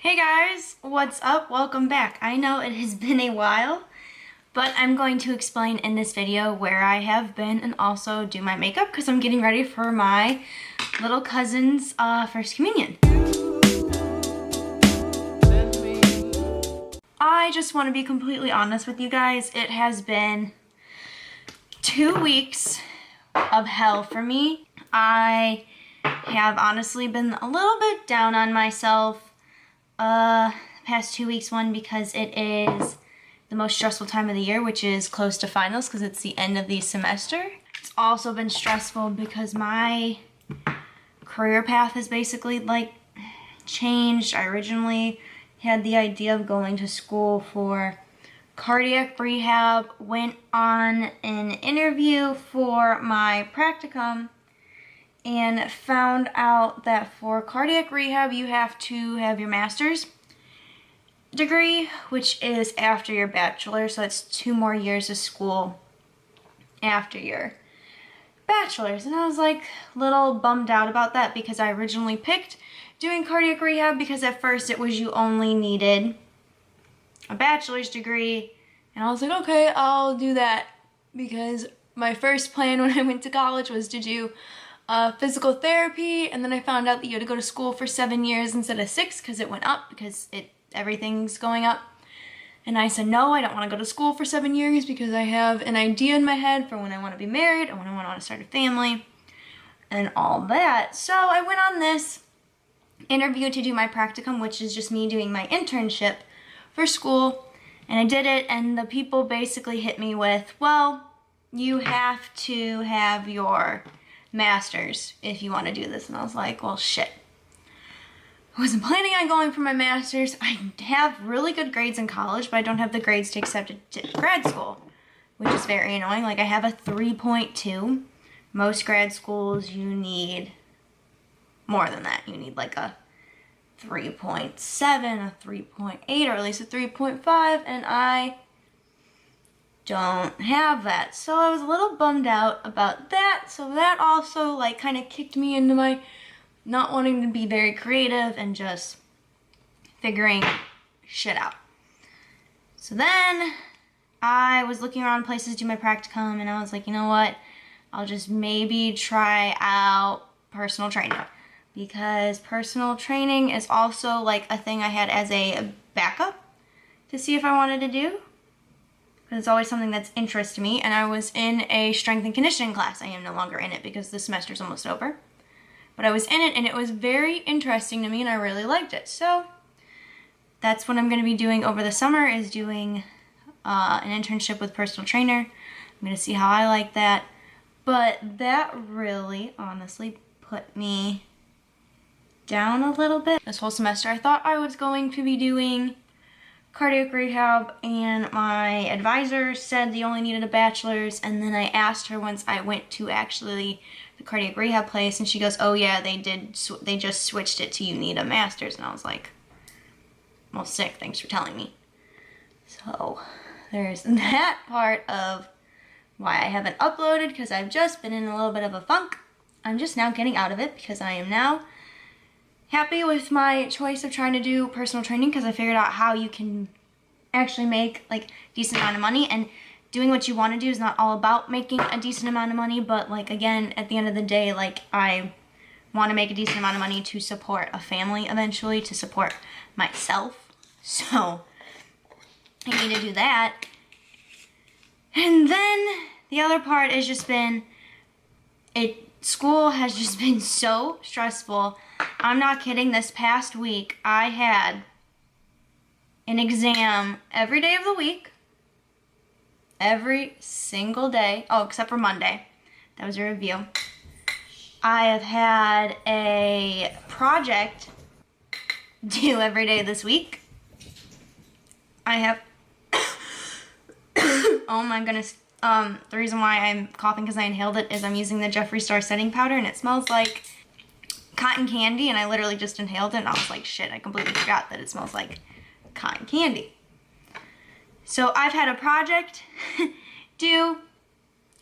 Hey guys, what's up? Welcome back. I know it has been a while, but I'm going to explain in this video where I have been and also do my makeup because I'm getting ready for my little cousin's first communion. I just want to be completely honest with you guys. It has been 2 weeks of hell for me. I have honestly been a little bit down on myself past 2 weeks. One, because it is the most stressful time of the year, which is close to finals because it's the end of the semester. It's also been stressful because my career path has basically changed. I originally had the idea of going to school for cardiac rehab, went on an interview for my practicum, and found out that for cardiac rehab you have to have your master's degree, which is after your bachelor, so it's 2 more years of school after your bachelor's. And I was like a little bummed out about that because I originally picked doing cardiac rehab because at first it was you only needed a bachelor's degree, and I was like, okay, I'll do that, because my first plan when I went to college was to do physical therapy, and then I found out that you had to go to school for 7 years instead of 6 because it went up, because everything's going up. And I said, no, I don't want to go to school for 7 years because I have an idea in my head for when I want to be married and when I want to start a family and all that. So I went on this interview to do my practicum, which is just me doing my internship for school, and I did it, and the people basically hit me with, well, you have to have your master's if you want to do this. And I was like, well, shit. I wasn't planning on going for my master's. I have really good grades in college, but I don't have the grades to accept it to grad school, which is very annoying. Like, I have a 3.2. Most grad schools, you need more than that. You need like a 3.7, a 3.8, or at least a 3.5, and I don't have that. So I was a little bummed out about that. So that also kind of kicked me into my not wanting to be very creative and just figuring shit out. So then I was looking around places to do my practicum, and I was like, you know what? I'll just maybe try out personal training, because personal training is also a thing I had as a backup to see if I wanted to do. It's always something that's interested me, and I was in a strength and conditioning class. I am no longer in it because the semester's almost over. But I was in it, and it was very interesting to me, and I really liked it. So that's what I'm going to be doing over the summer, is doing an internship with personal trainer. I'm going to see how I like that. But that really, honestly, put me down a little bit. This whole semester I thought I was going to be doing cardiac rehab, and my advisor said they only needed a bachelor's, and then I asked her once I went to actually the cardiac rehab place, and she goes, oh yeah, they just switched it to you need a master's. And I was like, well, sick, thanks for telling me. So there's that part of why I haven't uploaded, because I've just been in a little bit of a funk. I'm just now getting out of it because I am now happy with my choice of trying to do personal training, because I figured out how you can actually make decent amount of money, and doing what you want to do is not all about making a decent amount of money, but again, at the end of the day, I want to make a decent amount of money to support a family eventually, to support myself. So I need to do that. And then the other part has just been, school has just been so stressful. I'm not kidding. This past week, I had an exam every day of the week. Every single day. Oh, except for Monday. That was a review. I have had a project due every day this week. I have... oh my goodness. The reason why I'm coughing because I inhaled it is I'm using the Jeffree Star setting powder, and it smells like cotton candy, and I literally just inhaled it, and I was like, shit, I completely forgot that it smells like cotton candy. So I've had a project due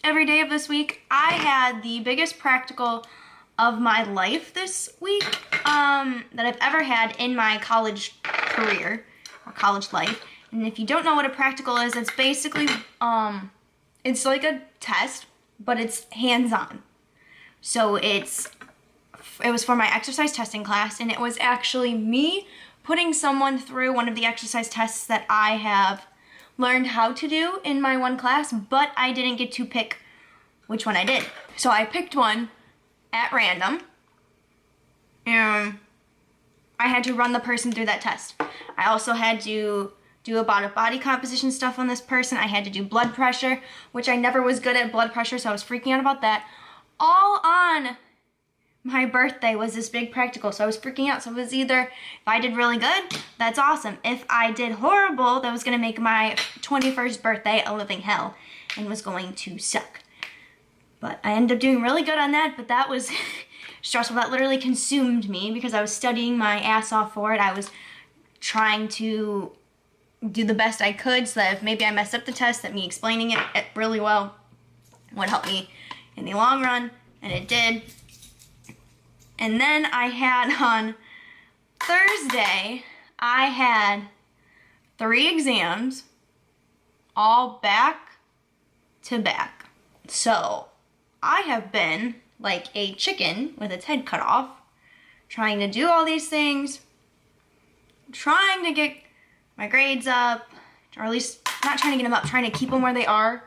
every day of this week. I had the biggest practical of my life this week that I've ever had in my college career or college life. And if you don't know what a practical is, it's basically, it's like a test, but it's hands-on. So it was for my exercise testing class, and it was actually me putting someone through one of the exercise tests that I have learned how to do in my one class, but I didn't get to pick which one I did. So I picked one at random, and I had to run the person through that test. I also had to do about body composition stuff on this person. I had to do blood pressure, which I never was good at blood pressure, so I was freaking out about that. All on my birthday was this big practical, so I was freaking out. So it was either, if I did really good, that's awesome. If I did horrible, that was gonna make my 21st birthday a living hell and was going to suck. But I ended up doing really good on that, but that was stressful. That literally consumed me because I was studying my ass off for it. I was trying to do the best I could so that if maybe I messed up the test, that me explaining it really well would help me in the long run, and it did. And then I had on Thursday, I had 3 exams, all back to back. So I have been like a chicken with its head cut off, trying to do all these things, trying to get my grades up, or at least not trying to get them up, trying to keep them where they are,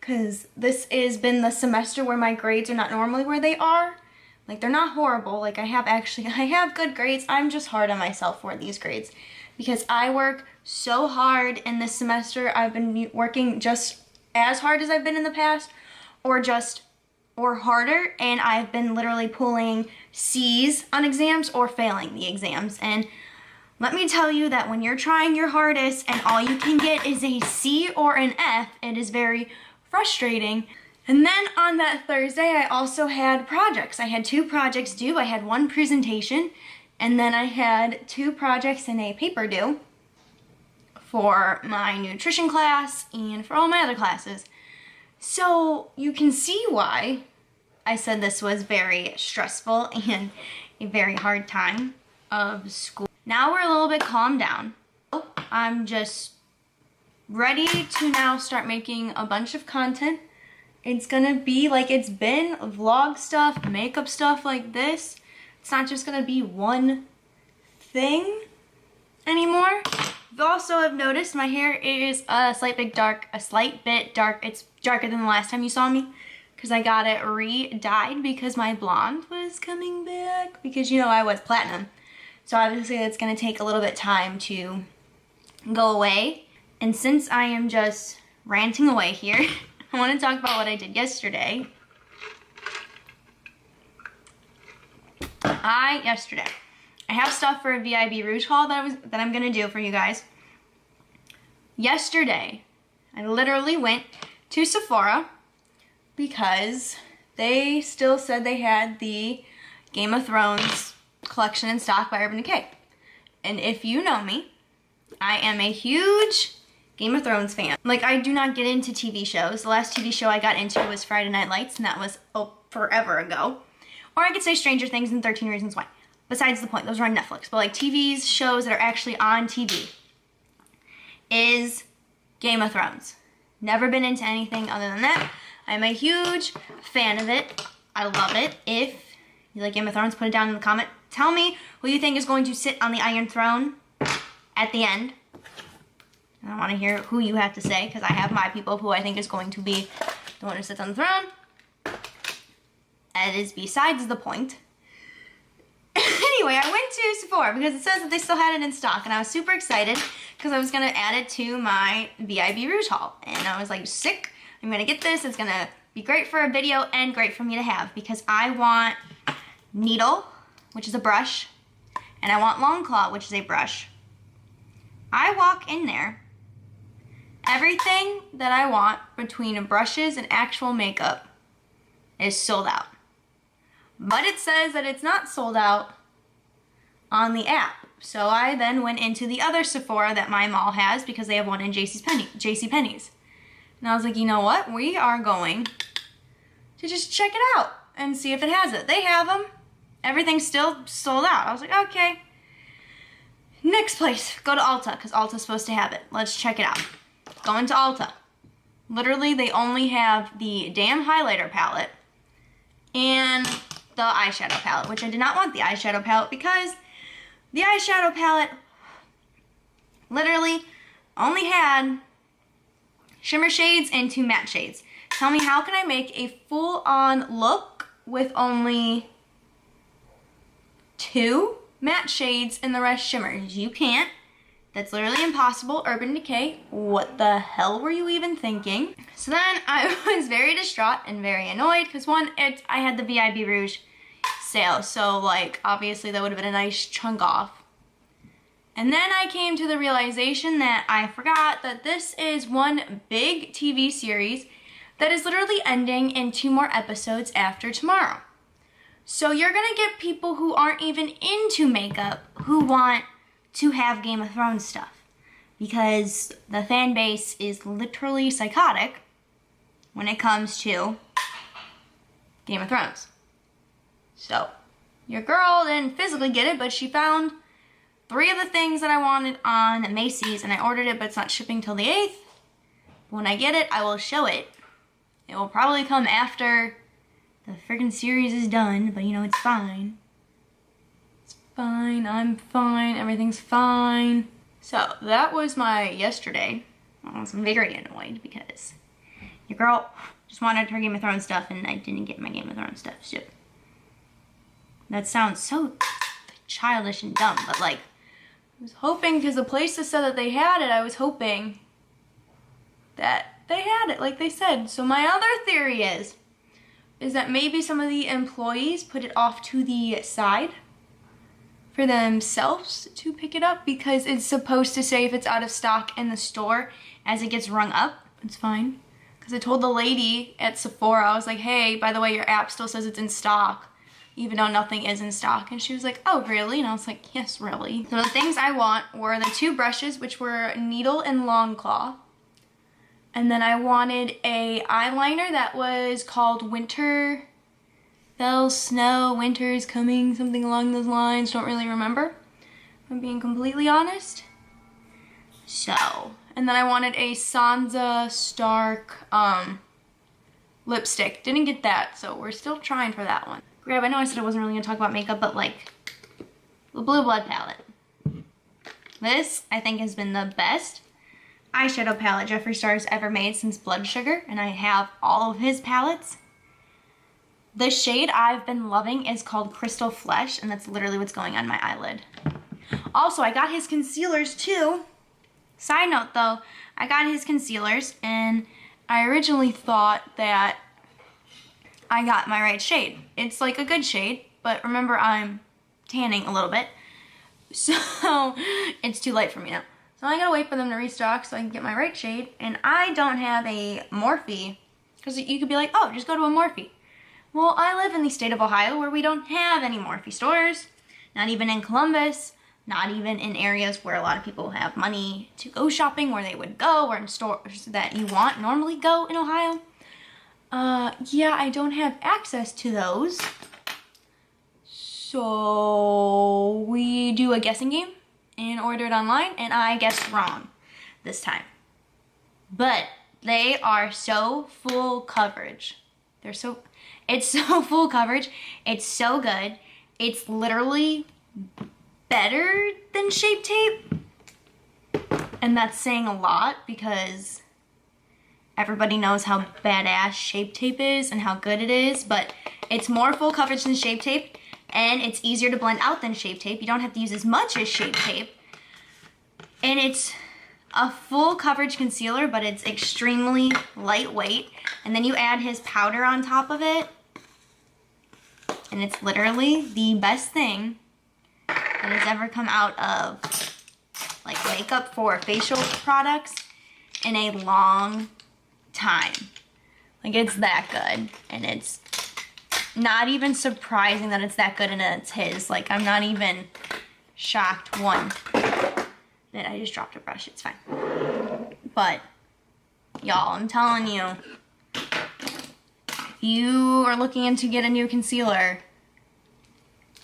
because this has been the semester where my grades are not normally where they are. Like, they're not horrible. Like, I have good grades. I'm just hard on myself for these grades because I work so hard in this semester. I've been working just as hard as I've been in the past, or harder, and I've been literally pulling C's on exams or failing the exams. And let me tell you that when you're trying your hardest and all you can get is a C or an F, it is very frustrating. And then on that Thursday, I also had projects. I had 2 projects due. I had 1 presentation, and then I had 2 projects and a paper due for my nutrition class and for all my other classes. So you can see why I said this was very stressful and a very hard time of school. Now we're a little bit calmed down. I'm just ready to now start making a bunch of content. It's gonna be like it's been, vlog stuff, makeup stuff like this. It's not just gonna be one thing anymore. You also have noticed my hair is a slight bit dark. It's darker than the last time you saw me because I got it re-dyed because my blonde was coming back because, you know, I was platinum. So obviously it's gonna take a little bit time to go away. And since I am just ranting away here, I want to talk about what I did yesterday. Yesterday, I have stuff for a VIB Rouge haul that I'm gonna do for you guys. Yesterday, I literally went to Sephora because they still said they had the Game of Thrones collection in stock by Urban Decay. And if you know me, I am a huge Game of Thrones fan. Like, I do not get into TV shows. The last TV show I got into was Friday Night Lights, and that was forever ago. Or I could say Stranger Things and 13 Reasons Why. Besides the point, those are on Netflix. But like TV shows that are actually on TV is Game of Thrones. Never been into anything other than that. I'm a huge fan of it. I love it. If you like Game of Thrones, put it down in the comment. Tell me who you think is going to sit on the Iron Throne at the end. I want to hear who you have to say, because I have my people who I think is going to be the one who sits on the throne. That is besides the point. Anyway, I went to Sephora because it says that they still had it in stock, and I was super excited because I was going to add it to my VIB Rouge haul. And I was like, sick, I'm going to get this. It's going to be great for a video and great for me to have because I want needle, which is a brush, and I want long claw, which is a brush. I walk in there. Everything that I want between brushes and actual makeup is sold out. But it says that it's not sold out on the app. So I then went into the other Sephora that my mall has because they have one in JCPenney's. And I was like, you know what? We are going to just check it out. and see if it has it. They have them. Everything's still sold out. I was like, okay. Next place, go to Ulta, because Ulta's supposed to have it. Let's check it out. Go into Ulta. Literally, they only have the damn highlighter palette and the eyeshadow palette, which I did not want the eyeshadow palette because the eyeshadow palette literally only had shimmer shades and 2 matte shades. Tell me, how can I make a full-on look with only 2 matte shades and the rest shimmers? You can't. That's literally impossible. Urban Decay, what the hell were you even thinking? So then I was very distraught and very annoyed because one, I had the VIB Rouge sale, so like obviously that would have been a nice chunk off. And then I came to the realization that I forgot that this is one big TV series that is literally ending in 2 more episodes after tomorrow. So you're gonna get people who aren't even into makeup who want to have Game of Thrones stuff, because the fan base is literally psychotic when it comes to Game of Thrones. So your girl didn't physically get it, but she found 3 of the things that I wanted on Macy's, and I ordered it, but it's not shipping till the 8th. When I get it, I will show it. It will probably come after the freaking series is done, but you know, it's fine. It's fine, I'm fine, everything's fine. So that was my yesterday. I was very annoyed because your girl just wanted her Game of Thrones stuff and I didn't get my Game of Thrones stuff. So that sounds so childish and dumb, but like, I was hoping, because the places said that they had it, I was hoping that they had it like they said. So my other theory is that maybe some of the employees put it off to the side for themselves to pick it up, because it's supposed to say if it's out of stock in the store as it gets rung up. It's fine. Because I told the lady at Sephora, I was like, hey, by the way, your app still says it's in stock, even though nothing is in stock. And she was like, oh, really? And I was like, yes, really. So the things I want were the 2 brushes, which were Needle and Long Claw. And then I wanted a eyeliner that was called Winter Fell Snow, Winter's Coming, something along those lines. Don't really remember, if I'm being completely honest. So, and then I wanted a Sansa Stark lipstick. Didn't get that, so we're still trying for that one. Grab, I know I said I wasn't really gonna talk about makeup, but like, the Blue Blood palette. This, I think, has been the best eyeshadow palette Jeffree Star's ever made since Blood Sugar, and I have all of his palettes. The shade I've been loving is called Crystal Flesh, and that's literally what's going on my eyelid. Also, I got his concealers too. Side note though, I got his concealers, and I originally thought that I got my right shade. It's like a good shade, but remember I'm tanning a little bit, so it's too late for me now. So I gotta wait for them to restock so I can get my right shade. And I don't have a Morphe, because you could be like, oh, just go to a Morphe. Well, I live in the state of Ohio where we don't have any Morphe stores, not even in Columbus, not even in areas where a lot of people have money to go shopping, where they would go, or in stores that you want normally go in Ohio. Yeah, I don't have access to those. So we do a guessing game and order it online, and I guessed wrong this time. But they are so full coverage. It's so full coverage. It's so good. It's literally better than Shape Tape. And that's saying a lot, because everybody knows how badass Shape Tape is and how good it is, but it's more full coverage than Shape Tape, and it's easier to blend out than Shape Tape. You don't have to use as much as Shape Tape. And it's a full coverage concealer, but it's extremely lightweight. And then you add his powder on top of it, and it's literally the best thing that has ever come out of like makeup for facial products in a long time. Like, it's that good, and it's not even surprising that it's that good and it's his. Like, I'm not even shocked one that I just dropped a brush. It's fine. But y'all, I'm telling you, if you are looking into get a new concealer,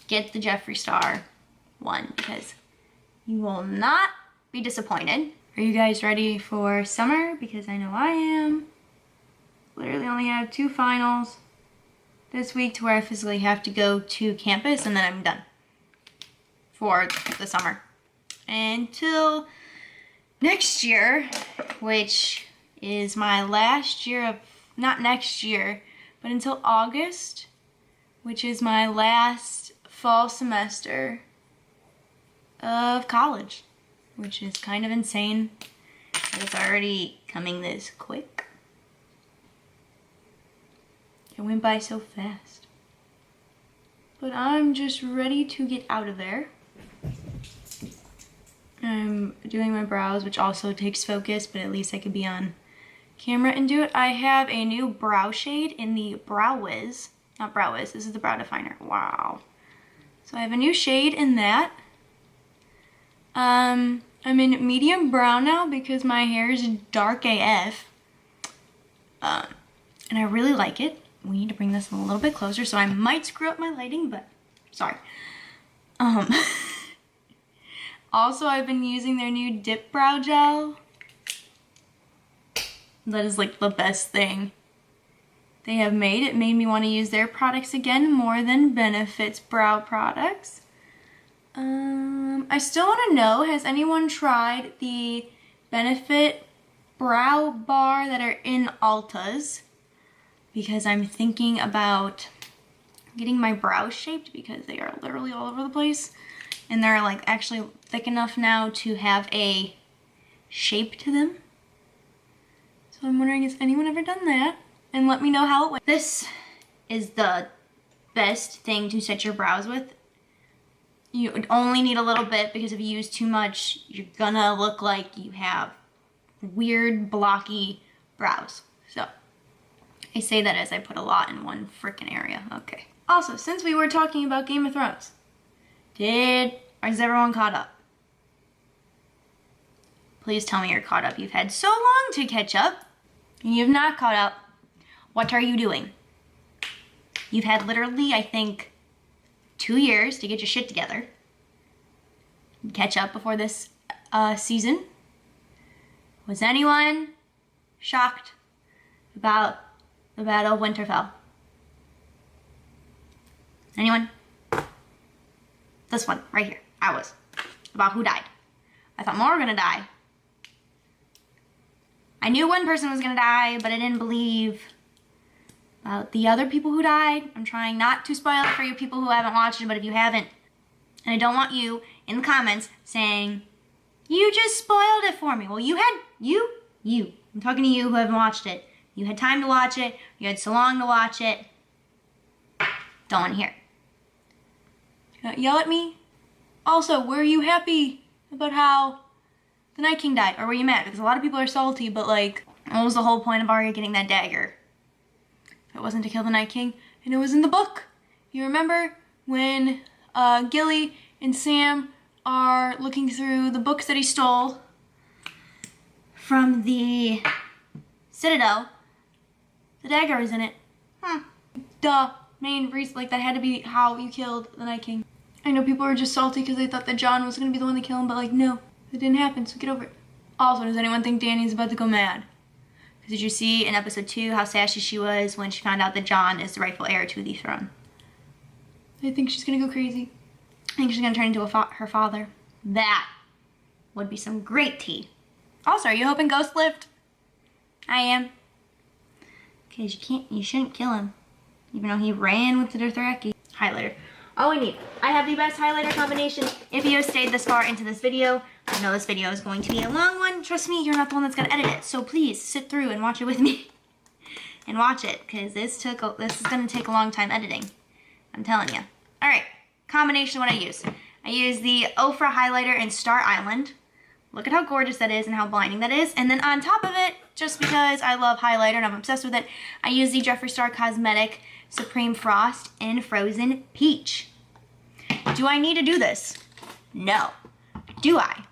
get the Jeffree Star one because you will not be disappointed. Are you guys ready for summer? Because I know I am. Literally only have 2 finals this week to where I physically have to go to campus and then I'm done for the summer. Until next year, which is my last year of, not next year, but until August, which is my last fall semester of college, which is kind of insane that it's already coming this quick. It went by so fast. But I'm just ready to get out of there. I'm doing my brows, which also takes focus, but at least I could be on camera and do it. I have a new brow shade in the Brow Wiz. Not Brow Wiz, this is the brow definer. Wow. So I have a new shade in that. I'm in medium brown now because my hair is dark AF. And I really like it. We need to bring this a little bit closer, so I might screw up my lighting, but sorry. Also, I've been using their new Dip Brow Gel. That is like the best thing they have made. It made me want to use their products again more than Benefit's brow products. I still want to know, has anyone tried the Benefit brow bar that are in Ulta's? Because I'm thinking about getting my brows shaped because they are literally all over the place. And they're like actually thick enough now to have a shape to them. So I'm wondering, has anyone ever done that? And let me know how it went. This is the best thing to set your brows with. You would only need a little bit because if you use too much, you're gonna look like you have weird blocky brows. So I say that as I put a lot in one freaking area. Okay. Also, since we were talking about Game of Thrones, is everyone caught up? Please tell me you're caught up. You've had so long to catch up, and you've not caught up. What are you doing? You've had literally, I think, 2 years to get your shit together. Catch up before this season. Was anyone shocked about the Battle of Winterfell? Anyone? This one, right here. I was. About who died. I thought more were gonna die. I knew one person was gonna die, but I didn't believe about the other people who died. I'm trying not to spoil it for you people who haven't watched it, but if you haven't, and I don't want you in the comments saying, you just spoiled it for me. Well, you. I'm talking to you who haven't watched it. You had time to watch it. You had so long to watch it. Don't want to hear it. Yell at me. Also, were you happy about how the Night King died? Or were you mad? Because a lot of people are salty, but like, what was the whole point of Arya getting that dagger? If it wasn't to kill the Night King, and it was in the book. You remember when Gilly and Sam are looking through the books that he stole from the Citadel? The dagger is in it. Duh. Main reason, like that had to be how you killed the Night King. I know people are just salty because they thought that Jon was going to be the one to kill him, but like, no, it didn't happen, so get over it. Also, does anyone think Dany's about to go mad? Because did you see in episode 2 how sassy she was when she found out that Jon is the rightful heir to the throne? I think she's going to go crazy. I think she's going to turn into her father. That would be some great tea. Also, are you hoping Ghost lived? I am. Because you shouldn't kill him. Even though he ran with the Dothraki. Highlighter. All we need. I have the best highlighter combination. If you have stayed this far into this video, I know this video is going to be a long one. Trust me, you're not the one that's going to edit it. So please sit through and watch it with me. And watch it, because this is going to take a long time editing. I'm telling you. Alright, combination what I use. I use the Ofra highlighter in Star Island. Look at how gorgeous that is and how blinding that is. And then on top of it, just because I love highlighter and I'm obsessed with it, I use the Jeffree Star Cosmetic Supreme Frost in Frozen Peach. Do I need to do this? No. Do I?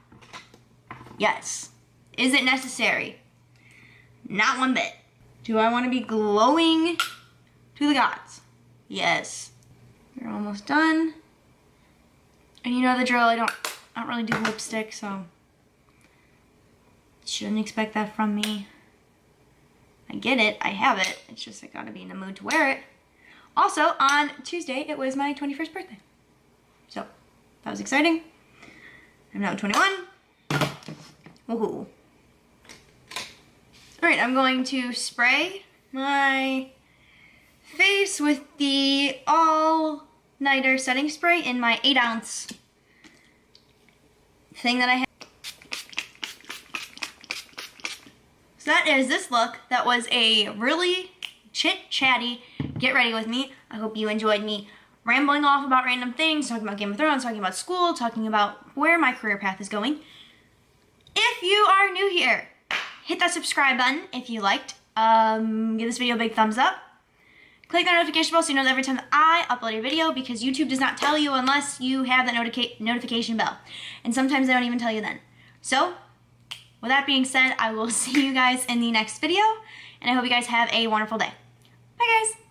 Yes. Is it necessary? Not one bit. Do I want to be glowing to the gods. Yes. We're almost done. And you know the drill, I don't really do lipstick, so shouldn't expect that from me. I get it, I have it. It's just I gotta be in the mood to wear it. Also, on Tuesday, it was my 21st birthday. So, that was exciting. I'm now 21. Woohoo. Alright, I'm going to spray my face with the all-nighter setting spray in my 8-ounce thing that I have. So that is this look. That was a really chit-chatty get ready with me. I hope you enjoyed me rambling off about random things, talking about Game of Thrones, talking about school, talking about where my career path is going. If you are new here, hit that subscribe button if you liked. Give this video a big thumbs up. Click that notification bell so you know that every time that I upload a video, because YouTube does not tell you unless you have that notification bell. And sometimes they don't even tell you then. So, with that being said, I will see you guys in the next video, and I hope you guys have a wonderful day. Bye guys!